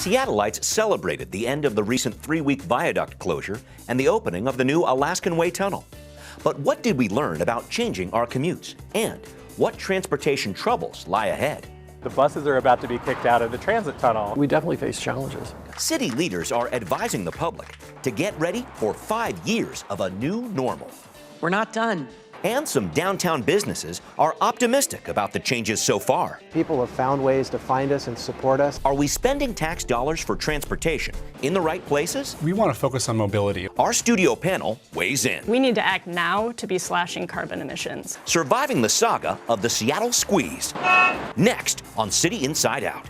Seattleites celebrated the end of the recent 3-week viaduct closure and the opening of the new Alaskan Way tunnel. But what did we learn about changing our commutes? And what transportation troubles lie ahead? The buses are about to be kicked out of the transit tunnel. We definitely face challenges. City leaders are advising the public to get ready for 5 years of a new normal. We're not done. And some downtown businesses are optimistic about the changes so far. People have found ways to find us and support us. Are we spending tax dollars for transportation in the right places? We want to focus on mobility. Our studio panel weighs in. We need to act now to be slashing carbon emissions. Surviving the saga of the Seattle Squeeze. Next on City Inside Out.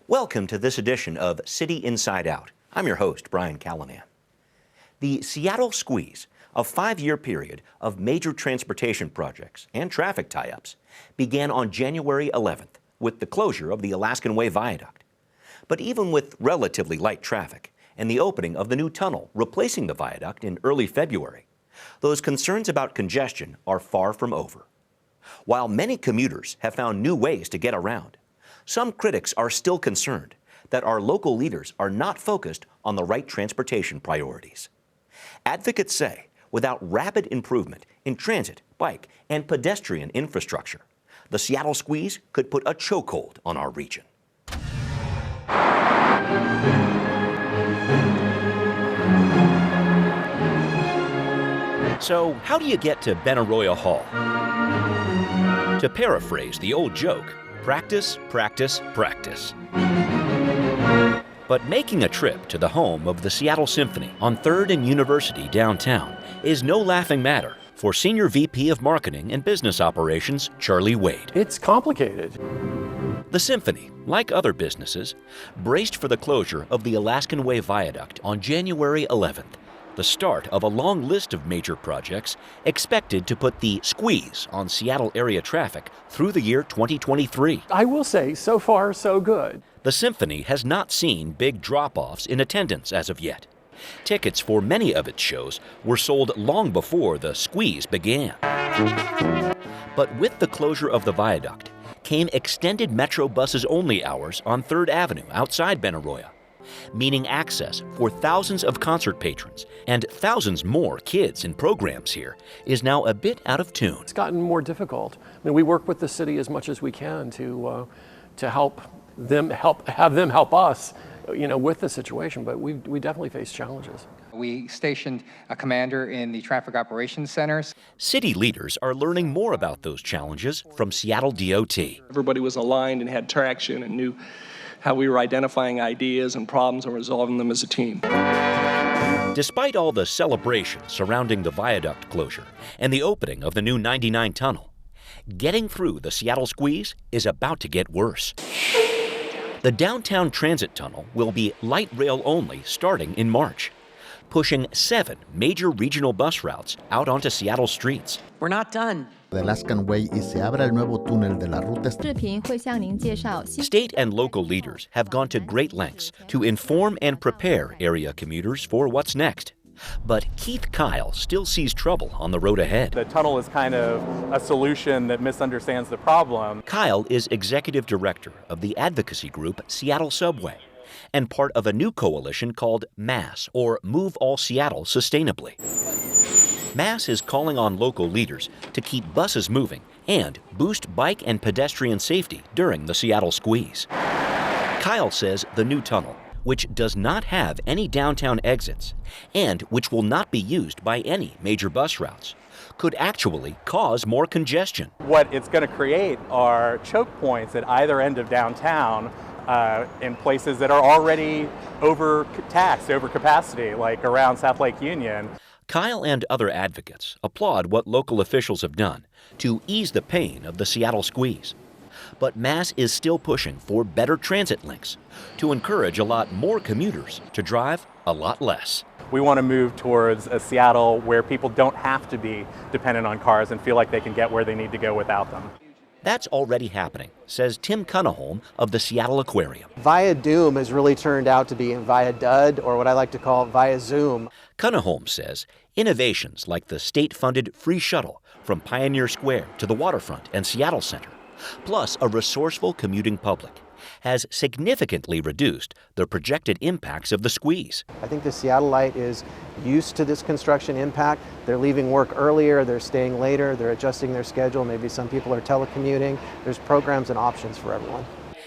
Welcome to this edition of City Inside Out. I'm your host, Brian Callanan. The Seattle Squeeze, a 5-year period of major transportation projects and traffic tie-ups, began on January 11th with the closure of the Alaskan Way Viaduct. But even with relatively light traffic and the opening of the new tunnel replacing the viaduct in early February, those concerns about congestion are far from over. While many commuters have found new ways to get around, some critics are still concerned that our local leaders are not focused on the right transportation priorities. Advocates say without rapid improvement in transit, bike, and pedestrian infrastructure, the Seattle Squeeze could put a chokehold on our region. So, how do you get to Benaroya Hall? To paraphrase the old joke, practice, practice, practice. But making a trip to the home of the Seattle Symphony on 3rd and University downtown is no laughing matter for Senior VP of Marketing and Business Operations, Charlie Wade. It's complicated. The Symphony, like other businesses, braced for the closure of the Alaskan Way Viaduct on January 11th, the start of a long list of major projects expected to put the squeeze on Seattle area traffic through the year 2023. I will say, so far, so good. The Symphony has not seen big drop-offs in attendance as of yet. Tickets for many of its shows were sold long before the squeeze began. But with the closure of the viaduct came extended Metro buses only hours on 3rd Avenue outside Benaroya, meaning access for thousands of concert patrons and thousands more kids in programs here is now a bit out of tune. It's gotten more difficult. I mean, we work with the city as much as we can to have them help us, with the situation. But we definitely face challenges. We stationed a commander in the traffic operations centers. City leaders are learning more about those challenges from Seattle DOT. Everybody was aligned and had traction and knew how we were identifying ideas and problems and resolving them as a team. Despite all the celebration surrounding the viaduct closure and the opening of the new 99 tunnel, getting through the Seattle Squeeze is about to get worse. The downtown transit tunnel will be light rail only starting in March, pushing 7 major regional bus routes out onto Seattle streets. We're not done. The Alaskan Way y se abra el nuevo túnel de la ruta. State and local leaders have gone to great lengths to inform and prepare area commuters for what's next. But Keith Kyle still sees trouble on the road ahead. The tunnel is kind of a solution that misunderstands the problem. Kyle is executive director of the advocacy group Seattle Subway and part of a new coalition called MASS, or Move All Seattle Sustainably. MASS is calling on local leaders to keep buses moving and boost bike and pedestrian safety during the Seattle Squeeze. Kyle says the new tunnel, which does not have any downtown exits and which will not be used by any major bus routes, could actually cause more congestion. What it's going to create are choke points at either end of downtown in places that are already overtaxed, over capacity, like around South Lake Union. Kyle and other advocates applaud what local officials have done to ease the pain of the Seattle Squeeze. But MASS is still pushing for better transit links to encourage a lot more commuters to drive a lot less. We want to move towards a Seattle where people don't have to be dependent on cars and feel like they can get where they need to go without them. That's already happening, says Tim Kuniholm of the Seattle Aquarium. Viadoom has really turned out to be via Dud, or what I like to call via Zoom. Kuniholm says innovations like the state-funded free shuttle from Pioneer Square to the waterfront and Seattle Center, plus a resourceful commuting public, has significantly reduced the projected impacts of the squeeze. I think the Seattleite is used to this construction impact. They're leaving work earlier, they're staying later, they're adjusting their schedule. Maybe some people are telecommuting. There's programs and options for everyone.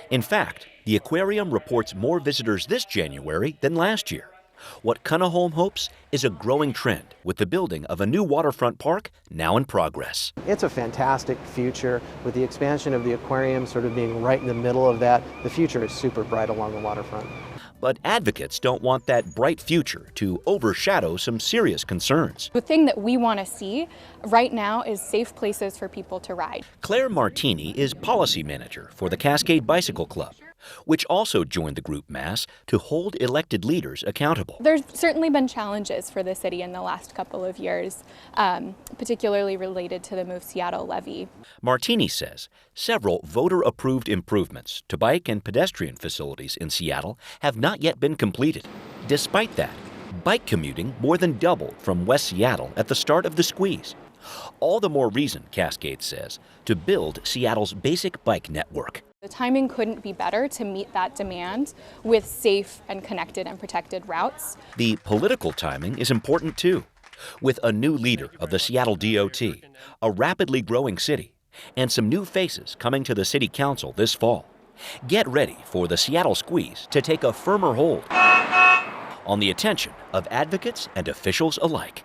In fact, the aquarium reports more visitors this January than last year. What Kuniholm hopes is a growing trend, with the building of a new waterfront park now in progress. It's a fantastic future with the expansion of the aquarium sort of being right in the middle of that. The future is super bright along the waterfront. But advocates don't want that bright future to overshadow some serious concerns. The thing that we want to see right now is safe places for people to ride. Claire Martini is policy manager for the Cascade Bicycle Club, which also joined the group mass to hold elected leaders accountable. There's certainly been challenges for the city in the last couple of years, particularly related to the Move Seattle levy. Martini says several voter-approved improvements to bike and pedestrian facilities in Seattle have not yet been completed. Despite that, bike commuting more than doubled from West Seattle at the start of the squeeze. All the more reason, Cascade says, to build Seattle's basic bike network. The timing couldn't be better to meet that demand with safe and connected and protected routes. The political timing is important too. With a new leader of the Seattle DOT, a rapidly growing city, and some new faces coming to the city council this fall, get ready for the Seattle squeeze to take a firmer hold on the attention of advocates and officials alike.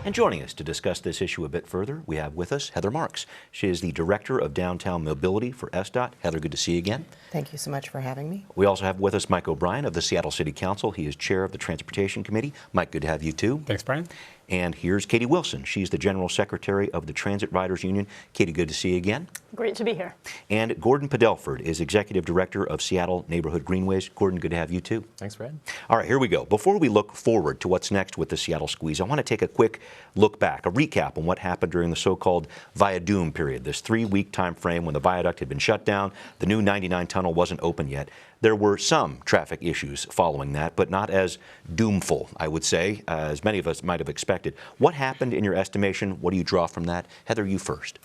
And joining us to discuss this issue a bit further, we have with us Heather Marx. She is the Director of Downtown Mobility for SDOT. Heather, good to see you again. Thank you so much for having me. We also have with us Mike O'Brien of the Seattle City Council. He is Chair of the Transportation Committee. Mike, good to have you too. Thanks, Brian. And here's Katie Wilson. She's the General Secretary of the Transit Riders Union. Katie, good to see you again. Great to be here. And Gordon Padelford is Executive Director of Seattle Neighborhood Greenways. Gordon, good to have you too. Thanks, Brad. All right, here we go. Before we look forward to what's next with the Seattle squeeze, I want to take a quick look back, a recap on what happened during the so-called Viadoom period, this 3-week time frame when the viaduct had been shut down, the new 99 tunnel wasn't open yet. There were some traffic issues following that, but not as doomful, I would say, as many of us might have expected. What happened in your estimation? What do you draw from that? Heather, you first.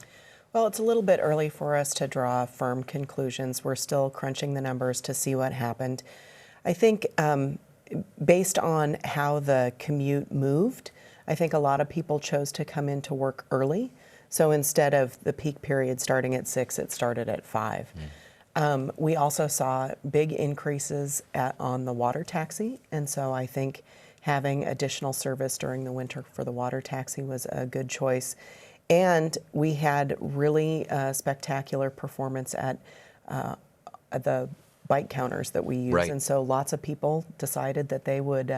Well, it's a little bit early for us to draw firm conclusions. We're still crunching the numbers to see what happened. I think based on how the commute moved, I think a lot of people chose to come into work early. So instead of the peak period starting at 6, it started at 5. We also saw big increases on the water taxi, and so I think having additional service during the winter for the water taxi was a good choice. And we had really spectacular performance at the bike counters that we use, right. And so lots of people decided that they would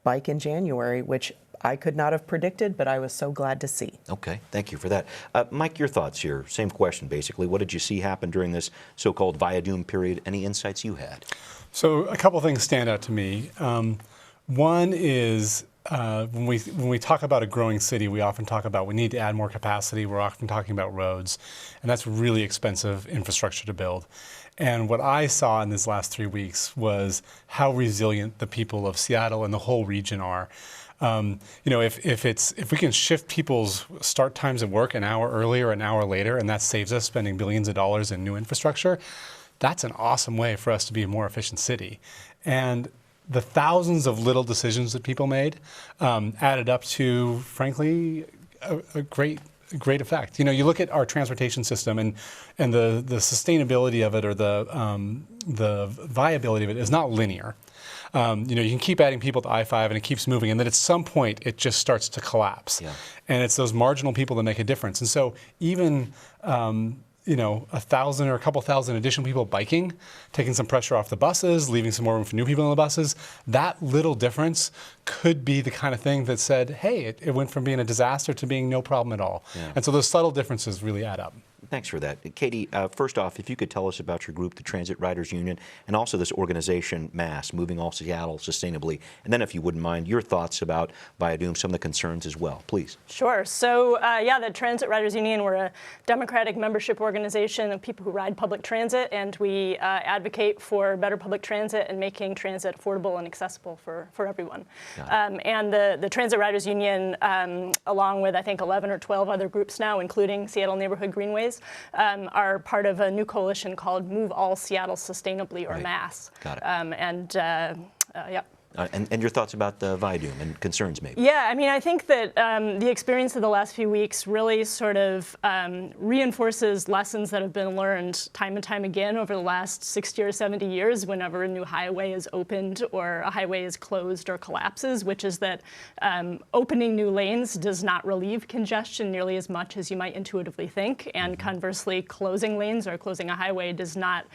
bike in January, which I could not have predicted, but I was so glad to see. Okay, thank you for that. Mike, your thoughts here. Same question, basically. What did you see happen during this so-called Viadoom period? Any insights you had? So a couple things stand out to me. One is when we talk about a growing city, we often talk about we need to add more capacity. We're often talking about roads, and that's really expensive infrastructure to build. And what I saw in these last 3 weeks was how resilient the people of Seattle and the whole region are. You know, if we can shift people's start times at work an hour earlier, an hour later, and that saves us spending billions of dollars in new infrastructure, that's an awesome way for us to be a more efficient city. And the thousands of little decisions that people made added up to, frankly, a great effect. You know, you look at our transportation system and the sustainability of it, or the viability of it, is not linear. You know, you can keep adding people to I-5 and it keeps moving, and then at some point it just starts to collapse. Yeah. And it's those marginal people that make a difference. And so even you know, 1,000 or a couple thousand additional people biking, taking some pressure off the buses, leaving some more room for new people in the buses, that little difference could be the kind of thing that said, hey, it went from being a disaster to being no problem at all. Yeah. And so those subtle differences really add up. Thanks for that. Katie, first off, if you could tell us about your group, the Transit Riders Union, and also this organization, MASS, Moving All Seattle Sustainably, and then if you wouldn't mind, your thoughts about Viadoom, some of the concerns as well, please. Sure. So, yeah, the Transit Riders Union, we're a democratic membership organization of people who ride public transit, and we advocate for better public transit and making transit affordable and accessible for everyone. And the Transit Riders Union, along with, I think, 11 or 12 other groups now, including Seattle Neighborhood Greenways, are part of a new coalition called Move All Seattle Sustainably, or MASS. Got it. Yeah. And your thoughts about the Viadoom and concerns, maybe? Yeah, I mean, I think that the experience of the last few weeks really sort of reinforces lessons that have been learned time and time again over the last 60 or 70 years whenever a new highway is opened or a highway is closed or collapses, which is that opening new lanes does not relieve congestion nearly as much as you might intuitively think, and conversely, closing lanes or closing a highway does not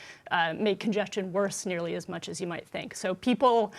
make congestion worse nearly as much as you might think. So people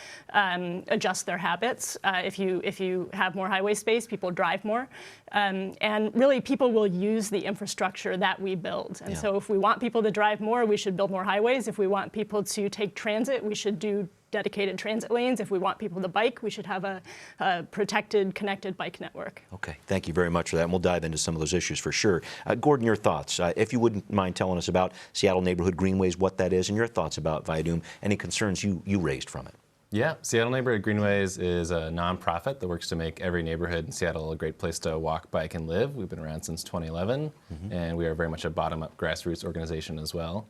adjust their habits. If you have more highway space, people drive more. And really, people will use the infrastructure that we build. And so if we want people to drive more, we should build more highways. If we want people to take transit, we should do dedicated transit lanes. If we want people to bike, we should have a protected, connected bike network. Okay, thank you very much for that, and we'll dive into some of those issues for sure. Gordon, your thoughts, if you wouldn't mind telling us about Seattle Neighborhood Greenways, what that is, and your thoughts about Viadoom, any concerns you raised from it. Yeah, Seattle Neighborhood Greenways is a nonprofit that works to make every neighborhood in Seattle a great place to walk, bike, and live. We've been around since 2011, and we are very much a bottom-up grassroots organization as well.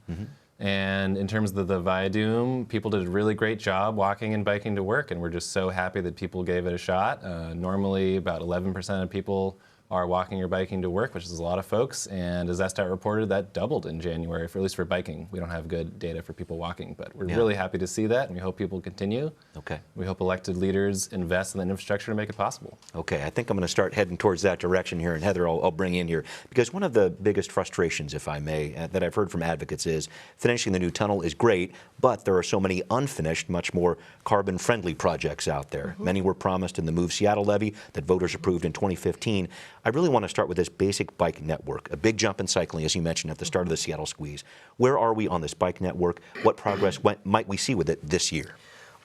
And in terms of the Viadoom, people did a really great job walking and biking to work, and we're just so happy that people gave it a shot. Normally, about 11% of people are walking or biking to work, which is a lot of folks, and as SDOT reported, that doubled in January, at least for biking. We don't have good data for people walking, but we're really happy to see that, and we hope people continue. Okay. We hope elected leaders invest in the infrastructure to make it possible. Okay, I think I'm going to start heading towards that direction here, and Heather, I'll bring in here, because one of the biggest frustrations, if I may, that I've heard from advocates is finishing the new tunnel is great, but there are so many unfinished, much more carbon-friendly projects out there. Many were promised in the Move Seattle levy that voters approved in 2015. I really want to start with this basic bike network, a big jump in cycling, as you mentioned at the start of the Seattle Squeeze. Where are we on this bike network? What progress might we see with it this year?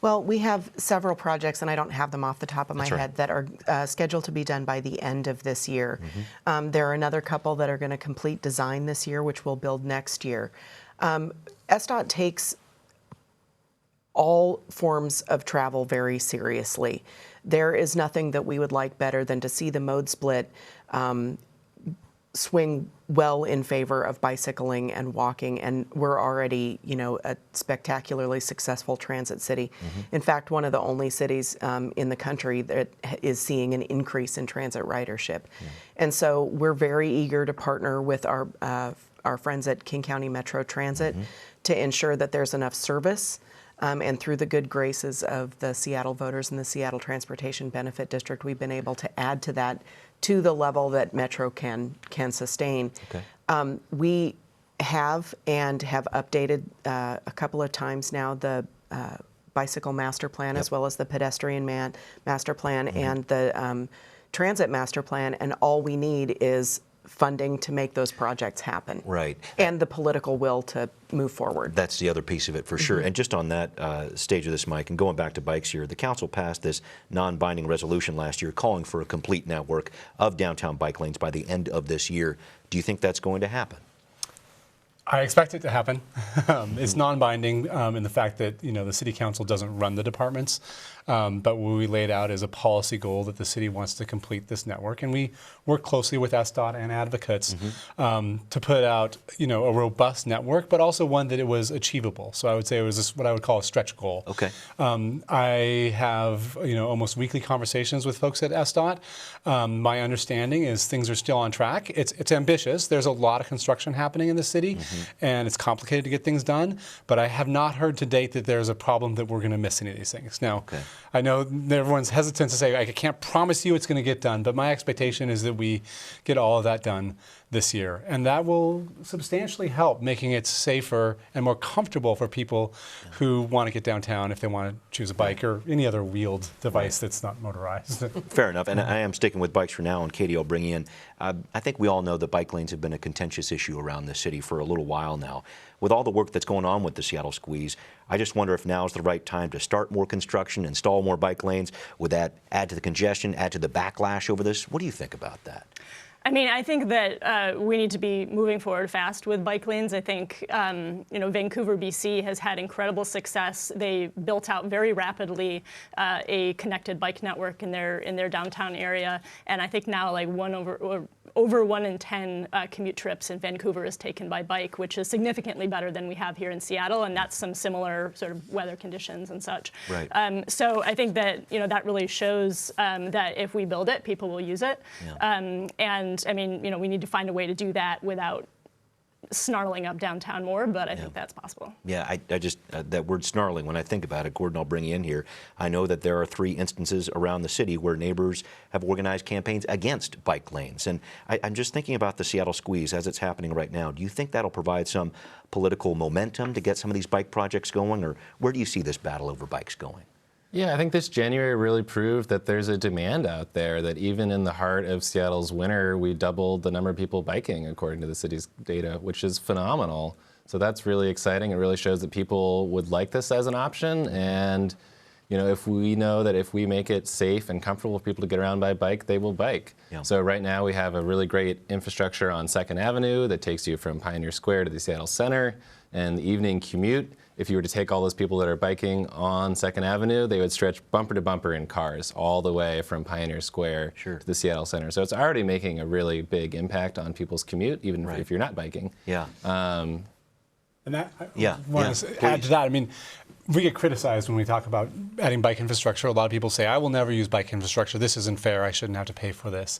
Well, we have several projects, and I don't have them off the top of my head, that are scheduled to be done by the end of this year. There are another couple that are going to complete design this year, which we'll build next year. SDOT takes all forms of travel very seriously. There is nothing that we would like better than to see the mode split swing well in favor of bicycling and walking, and we're already, a spectacularly successful transit city. In fact, one of the only cities in the country that is seeing an increase in transit ridership. And so we're very eager to partner with our friends at King County Metro Transit to ensure that there's enough service. And through the good graces of the Seattle voters and the Seattle Transportation Benefit District, we've been able to add to that to the level that Metro can sustain. We have updated a couple of times now the bicycle master plan as well as the pedestrian master plan and the transit master plan, and all we need is funding to make those projects happen. Right. And the political will to move forward. That's the other piece of it for sure. And just on that stage of this, Mike, and going back to bikes here, the council passed this non-binding resolution last year calling for a complete network of downtown bike lanes by the end of this year. Do you think that's going to happen? I expect it to happen. It's non-binding in the fact that the city council doesn't run the departments, but what we laid out is a policy goal that the city wants to complete this network, and we work closely with SDOT and advocates to put out a robust network, but also one that it was achievable. So I would say it was what I would call a stretch goal. Okay. I have almost weekly conversations with folks at SDOT. My understanding is things are still on track. It's ambitious. There's a lot of construction happening in the city. And it's complicated to get things done, but I have not heard to date that there's a problem that we're going to miss any of these things. Now, I know everyone's hesitant to say, I can't promise you it's going to get done, but my expectation is that we get all of that done this year, and that will substantially help making it safer and more comfortable for people who want to get downtown if they want to choose a bike or any other wheeled device that's not motorized. Fair enough, and I am sticking with bikes for now, and Katie, I'll bring you in. I think we all know that bike lanes have been a contentious issue around this city for a little while now. With all the work that's going on with the Seattle Squeeze, I just wonder if now is the right time to start more construction, install more bike lanes. Would that add to the congestion, add to the backlash over this? What do you think about that? I mean, I think that we need to be moving forward fast with bike lanes. I think, Vancouver, BC has had incredible success. They built out very rapidly a connected bike network in their downtown area. And I think now like over 1 in 10 commute trips in Vancouver is taken by bike, which is significantly better than we have here in Seattle. And that's some similar sort of weather conditions and such. Right. So I think that, that really shows that if we build it, people will use it. Yeah. And I mean, we need to find a way to do that without snarling up downtown more, but I think that's possible. Yeah, I just, that word snarling, when I think about it, Gordon, I'll bring you in here. I know that there are 3 instances around the city where neighbors have organized campaigns against bike lanes. And I'm just thinking about the Seattle Squeeze as it's happening right now. Do you think that'll provide some political momentum to get some of these bike projects going, or where do you see this battle over bikes going? Yeah, I think this January really proved that there's a demand out there, that even in the heart of Seattle's winter, we doubled the number of people biking, according to the city's data, which is phenomenal. So that's really exciting. It really shows that people would like this as an option. And if we know that if we make it safe and comfortable for people to get around by bike, they will bike. Yeah. So right now we have a really great infrastructure on 2nd Avenue that takes you from Pioneer Square to the Seattle Center. And the evening commute, if you were to take all those people that are biking on 2nd Avenue, they would stretch bumper to bumper in cars all the way from Pioneer Square to the Seattle Center. So it's already making a really big impact on people's commute, even if you're not biking. Yeah. And that, I want to add to that. I mean, we get criticized when we talk about adding bike infrastructure. A lot of people say, I will never use bike infrastructure. This isn't fair. I shouldn't have to pay for this.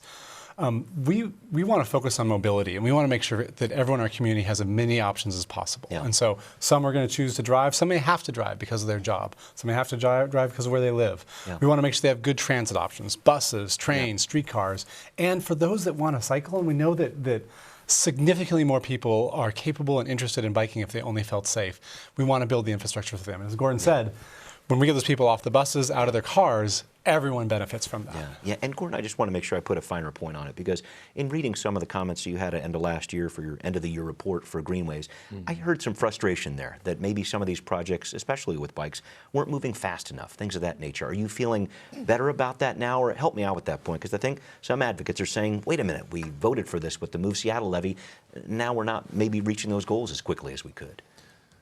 We want to focus on mobility, and we want to make sure that everyone in our community has as many options as possible. Yeah. And so some are going to choose to drive. Some may have to drive because of their job. Some may have to drive because of where they live. Yeah. We want to make sure they have good transit options, buses, trains, streetcars. And for those that want to cycle, and we know that significantly more people are capable and interested in biking if they only felt safe, we want to build the infrastructure for them. And as Gordon said, when we get those people off the buses, out of their cars, everyone benefits from that. Yeah, and Gordon, I just want to make sure I put a finer point on it, because in reading some of the comments you had at the end of last year for your end of the year report for Greenways, I heard some frustration there that maybe some of these projects, especially with bikes, weren't moving fast enough, things of that nature. Are you feeling better about that now, or help me out with that point? Because I think some advocates are saying, wait a minute, we voted for this with the Move Seattle levy, now we're not maybe reaching those goals as quickly as we could.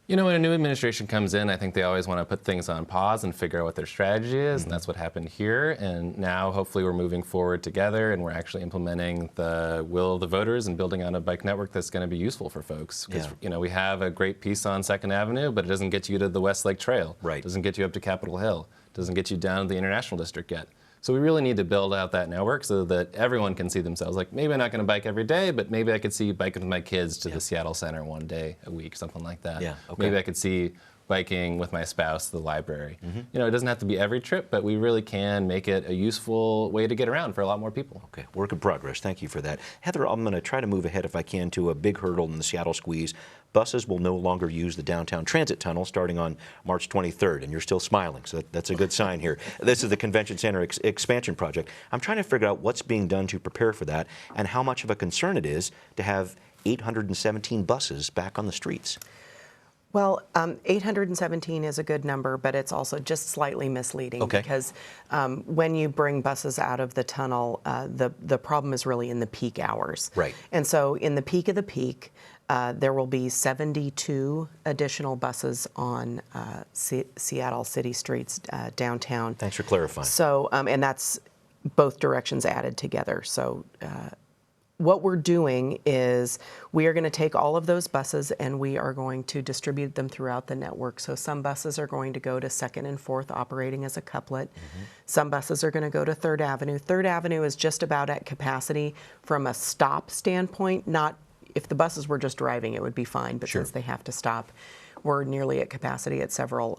When a new administration comes in, I think they always want to put things on pause and figure out what their strategy is, and that's what happened here. And now, hopefully, we're moving forward together, and we're actually implementing the will of the voters and building on a bike network that's going to be useful for folks. Because we have a great piece on 2nd Avenue, but it doesn't get you to the Westlake Trail. Right. It doesn't get you up to Capitol Hill. It doesn't get you down to the International District yet. So we really need to build out that network so that everyone can see themselves. Like, maybe I'm not going to bike every day, but maybe I could see biking with my kids to the Seattle Center one day a week, something like that. Yeah, okay. Maybe I could see biking with my spouse to the library. It doesn't have to be every trip, but we really can make it a useful way to get around for a lot more people. Okay, work in progress. Thank you for that. Heather, I'm going to try to move ahead if I can to a big hurdle in the Seattle Squeeze. Buses will no longer use the downtown transit tunnel starting on March 23rd, and you're still smiling, so that's a good sign here. This is the Convention Center expansion project. I'm trying to figure out what's being done to prepare for that and how much of a concern it is to have 817 buses back on the streets. Well, 817 is a good number, but it's also just slightly misleading because when you bring buses out of the tunnel, the problem is really in the peak hours. Right. And so in the peak of the peak, there will be 72 additional buses on Seattle city streets downtown. Thanks for clarifying. So, and that's both directions added together. So what we're doing is we are going to take all of those buses and we are going to distribute them throughout the network. So some buses are going to go to 2nd and 4th operating as a couplet. Some buses are going to go to 3rd Avenue. 3rd Avenue is just about at capacity from a stop standpoint. Not if the buses were just driving, it would be fine, but since they have to stop, we're nearly at capacity at several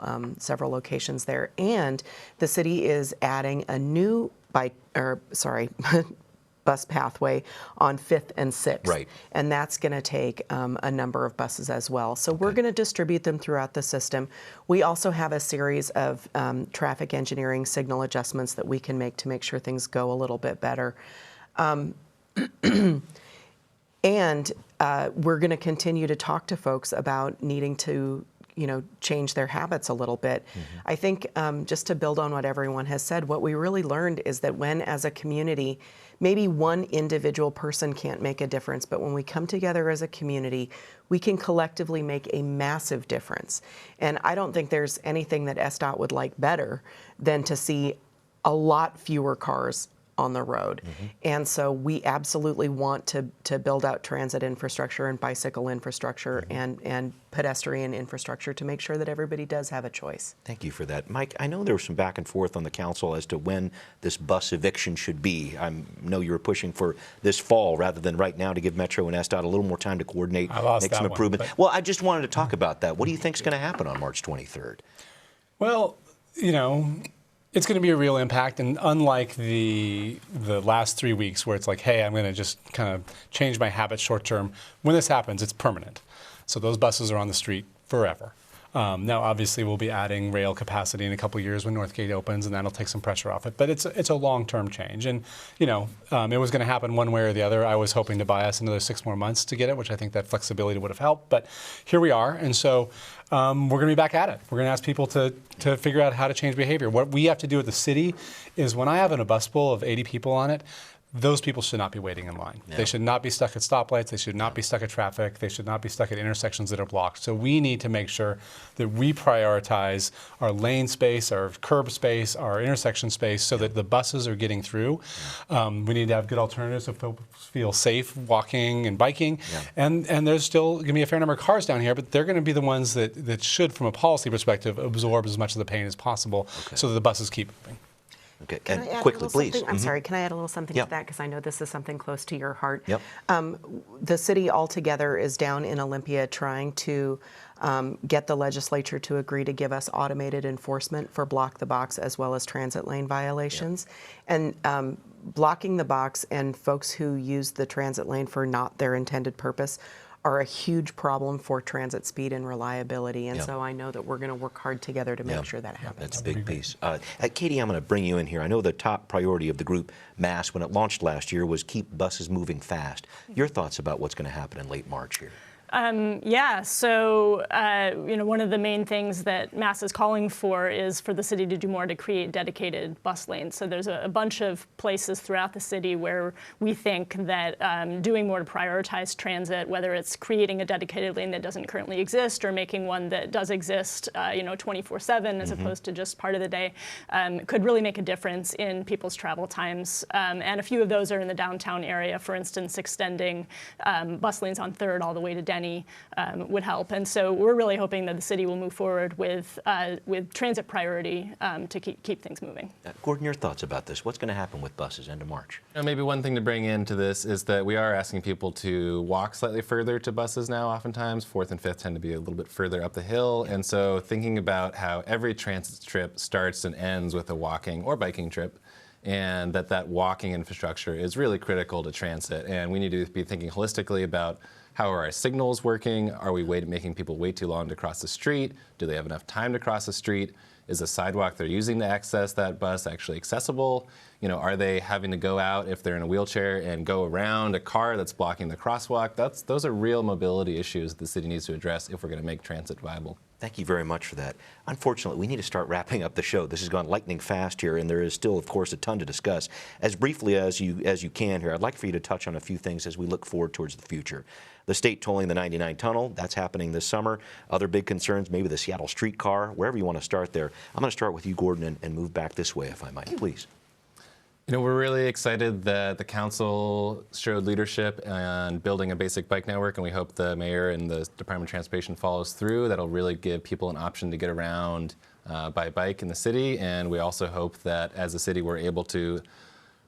locations there. And the city is adding a new bus pathway on 5th and 6th. Right. And that's going to take a number of buses as well. So we're going to distribute them throughout the system. We also have a series of traffic engineering signal adjustments that we can make to make sure things go a little bit better. And we're going to continue to talk to folks about needing to change their habits a little bit. I think just to build on what everyone has said, what we really learned is that when, as a community, maybe one individual person can't make a difference, but when we come together as a community, we can collectively make a massive difference. And I don't think there's anything that SDOT would like better than to see a lot fewer cars on the road. And so we absolutely want to build out transit infrastructure and bicycle infrastructure and pedestrian infrastructure to make sure that everybody does have a choice. Thank you for that. Mike, I know there was some back and forth on the council as to when this bus eviction should be. I know you were pushing for this fall rather than right now to give Metro and SDOT a little more time to coordinate, make some improvement. Well, I just wanted to talk about that. What do you think is going to happen on March 23rd? Well, it's going to be a real impact, and unlike the last 3 weeks where it's like, hey, I'm going to just kind of change my habits short term, when this happens, it's permanent. So those buses are on the street forever. Now, obviously, we'll be adding rail capacity in a couple of years when Northgate opens, and that'll take some pressure off it. But it's a long-term change, and it was going to happen one way or the other. I was hoping to buy us another 6 more months to get it, which I think that flexibility would have helped. But here we are, and so we're going to be back at it. We're going to ask people to figure out how to change behavior. What we have to do at the city is, when I have a bus pool of 80 people on it, those people should not be waiting in line. Yeah. They should not be stuck at stoplights. They should not be stuck at traffic. They should not be stuck at intersections that are blocked. So we need to make sure that we prioritize our lane space, our curb space, our intersection space, so that the buses are getting through. We need to have good alternatives so folks feel safe walking and biking. And there's still going to be a fair number of cars down here, but they're going to be the ones that should, from a policy perspective, absorb as much of the pain as possible so that the buses keep moving. Okay, Can and I add quickly, please. I'm sorry, can I add a little something to that? Because I know this is something close to your heart. Yep. The city altogether is down in Olympia trying to get the legislature to agree to give us automated enforcement for block the box as well as transit lane violations. Yep. And blocking the box and folks who use the transit lane for not their intended purpose are a huge problem for transit speed and reliability. And so I know that we're going to work hard together to make sure that happens. That's a big piece. Katie, I'm going to bring you in here. I know the top priority of the group, MASS, when it launched last year, was keep buses moving fast. Your thoughts about what's going to happen in late March here? So one of the main things that MASS is calling for is for the city to do more to create dedicated bus lanes. So there's a bunch of places throughout the city where we think that doing more to prioritize transit, whether it's creating a dedicated lane that doesn't currently exist or making one that does exist, 24/7 as opposed to just part of the day, could really make a difference in people's travel times. And a few of those are in the downtown area. For instance, extending bus lanes on 3rd all the way to Denny would help. And so we're really hoping that the city will move forward with transit priority to keep things moving. Gordon, your thoughts about this? What's going to happen with buses end of March? Maybe one thing to bring into this is that we are asking people to walk slightly further to buses now. Oftentimes 4th and 5th tend to be a little bit further up the hill. And so thinking about how every transit trip starts and ends with a walking or biking trip, and that walking infrastructure is really critical to transit. And we need to be thinking holistically about how are our signals working? Are we making people wait too long to cross the street? Do they have enough time to cross the street? Is the sidewalk they're using to access that bus actually accessible? Are they having to go out if they're in a wheelchair and go around a car that's blocking the crosswalk? Those are real mobility issues the city needs to address if we're going to make transit viable. Thank you very much for that. Unfortunately, we need to start wrapping up the show. This has gone lightning fast here, and there is still, of course, a ton to discuss. As briefly as you can here, I'd like for you to touch on a few things as we look forward towards the future. The state tolling the 99 tunnel, that's happening this summer. Other big concerns, maybe the Seattle streetcar, wherever you want to start there. I'm going to start with you, Gordon, and move back this way, if I might, please. We're really excited that the council showed leadership on building a basic bike network, and we hope the mayor and the Department of Transportation follows through. That'll really give people an option to get around by bike in the city, and we also hope that as a city we're able to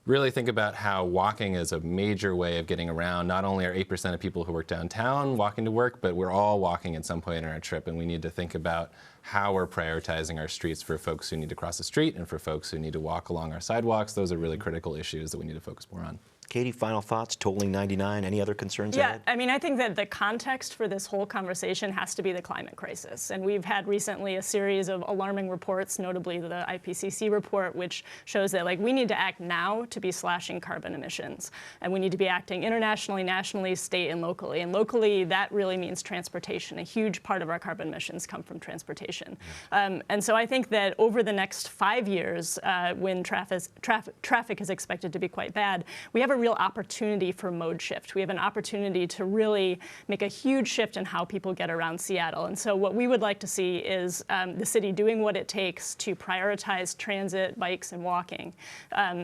really think about how walking is a major way of getting around. Not only are 8% of people who work downtown walking to work, but we're all walking at some point in our trip, and we need to think about how we're prioritizing our streets for folks who need to cross the street and for folks who need to walk along our sidewalks. Those are really critical issues that we need to focus more on. Katie, final thoughts, tolling 99, any other concerns ahead? I mean, I think that the context for this whole conversation has to be the climate crisis. And we've had recently a series of alarming reports, notably the IPCC report, which shows that we need to act now to be slashing carbon emissions. And we need to be acting internationally, nationally, state, and locally. And locally, that really means transportation. A huge part of our carbon emissions come from transportation. And so I think that over the next 5 years, when traffic is expected to be quite bad, we have a real opportunity for mode shift. We have an opportunity to really make a huge shift in how people get around Seattle. And so what we would like to see is the city doing what it takes to prioritize transit, bikes, and walking,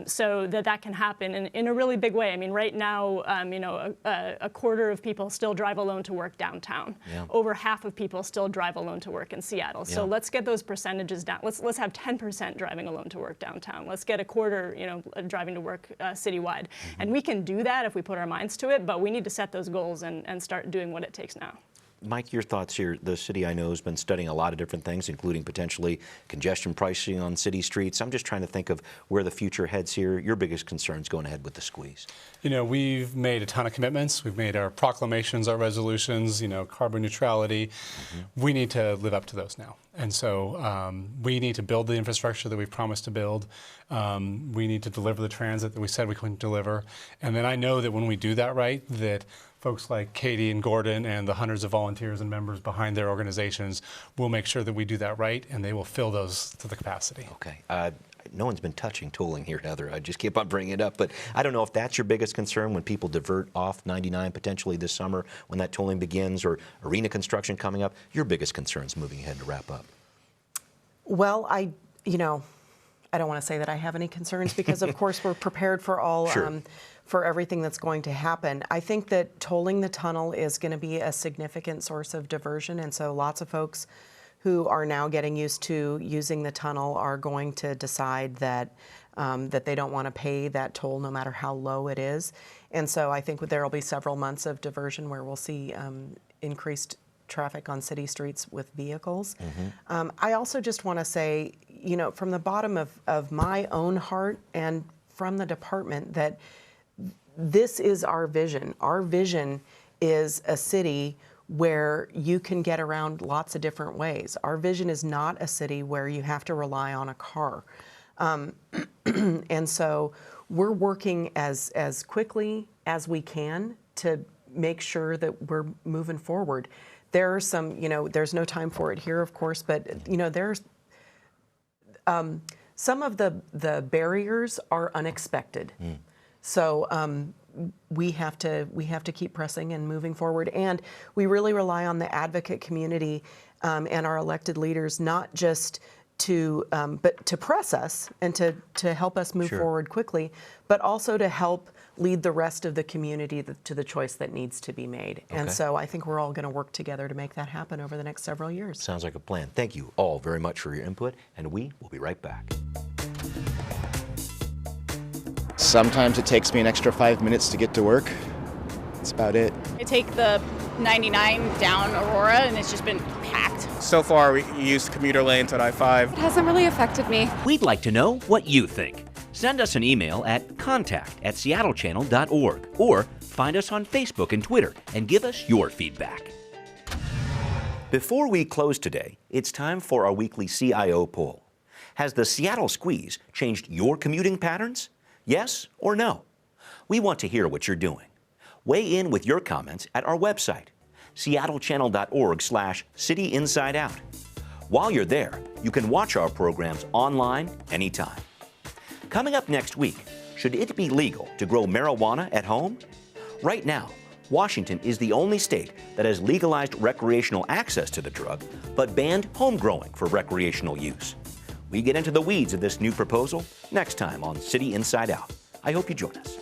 so that can happen in a really big way. I mean, right now, a quarter of people still drive alone to work downtown. Yeah. Over half of people still drive alone to work in Seattle. So let's get those percentages down. Let's have 10% driving alone to work downtown. Let's get a quarter, driving to work citywide. And we can do that if we put our minds to it, but we need to set those goals and start doing what it takes now. Mike, your thoughts here. The city, I know, has been studying a lot of different things, including potentially congestion pricing on city streets. I'm just trying to think of where the future heads here. Your biggest concerns going ahead with the squeeze? We've made a ton of commitments. We've made our proclamations, our resolutions, carbon neutrality. We need to live up to those now. And so we need to build the infrastructure that we've promised to build. We need to deliver the transit that we said we couldn't deliver. And then I know that when we do that right, that folks like Katie and Gordon and the hundreds of volunteers and members behind their organizations will make sure that we do that right, and they will fill those to the capacity. Okay. No one's been touching tolling here, Heather. I just keep on bringing it up. But I don't know if that's your biggest concern when people divert off 99 potentially this summer when that tolling begins, or arena construction coming up. Your biggest concerns moving ahead to wrap up? Well, I don't want to say that I have any concerns because, of course, we're prepared for all for everything that's going to happen. I think that tolling the tunnel is going to be a significant source of diversion, and so lots of folks who are now getting used to using the tunnel are going to decide that that they don't want to pay that toll no matter how low it is. And so I think there will be several months of diversion where we'll see increased traffic on city streets with vehicles. I also just want to say, from the bottom of my own heart and from the department, that this is our vision. Our vision is a city where you can get around lots of different ways. Our vision is not a city where you have to rely on a car. And so we're working as quickly as we can to make sure that we're moving forward. There are some, there's no time for it here, of course, but there's some of the barriers are unexpected. So we have to keep pressing and moving forward, and we really rely on the advocate community and our elected leaders, not just but to press us and to help us move forward quickly, but also to help lead the rest of the community to the choice that needs to be made. Okay. And so I think we're all going to work together to make that happen over the next several years. Sounds like a plan. Thank you all very much for your input, and we will be right back. Sometimes it takes me an extra 5 minutes to get to work. That's about it. I take the 99 down Aurora, and it's just been packed. So far, we used commuter lanes at I-5. It hasn't really affected me. We'd like to know what you think. Send us an email at contact@seattlechannel.org or find us on Facebook and Twitter and give us your feedback. Before we close today, it's time for our weekly CIO poll. Has the Seattle squeeze changed your commuting patterns? Yes or no? We want to hear what you're doing. Weigh in with your comments at our website, seattlechannel.org/cityinsideout. While you're there, you can watch our programs online anytime. Coming up next week, should it be legal to grow marijuana at home? Right now, Washington is the only state that has legalized recreational access to the drug, but banned home growing for recreational use. We get into the weeds of this new proposal next time on City Inside Out. I hope you join us.